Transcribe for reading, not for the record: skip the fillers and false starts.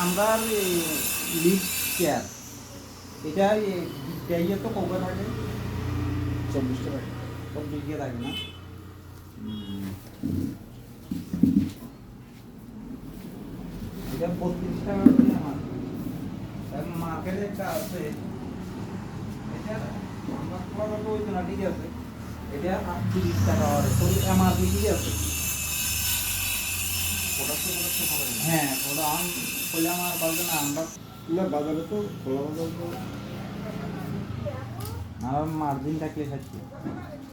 আমরা lead chair এটা ইয়ে তো কবে থাকে 24টা থাকে 24 থাকে না এটা 32 টাকা করে আমার মার্কেটে একটা আছে এটা আমরা পুরো তো ওই না ঠিক আছে এটা 38 টাকা হবে তো এমআরপি ঠিক আছে হ্যাঁ ওটা আম বলে আমার বলবে না আমরা না বাজারে তো খোলা বাজার তো আমার মার্জিন থাকলে খাচ্ছি